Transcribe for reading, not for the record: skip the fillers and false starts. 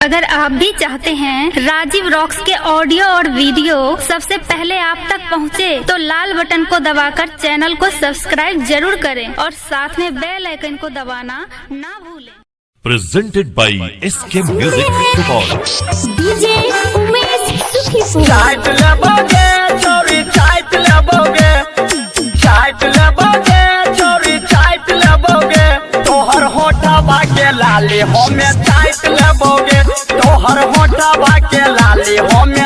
अगर आप भी चाहते हैं राजीव रॉक्स के ऑडियो और वीडियो सबसे पहले आप तक पहुंचे, तो लाल बटन को दबाकर चैनल को सब्सक्राइब जरूर करें और साथ में बेल आइकन को दबाना ना भूलें। Presented by SK Music Football। DJ Umesh Sukhipur. चाट लेबोगे छोरी चाट लेबोगे, चाट लेबोगे छोरी चाट लेबोगे, तोहर होठा के लाली हमें चाट लेबोगे, तोहर होठा के लाली हमें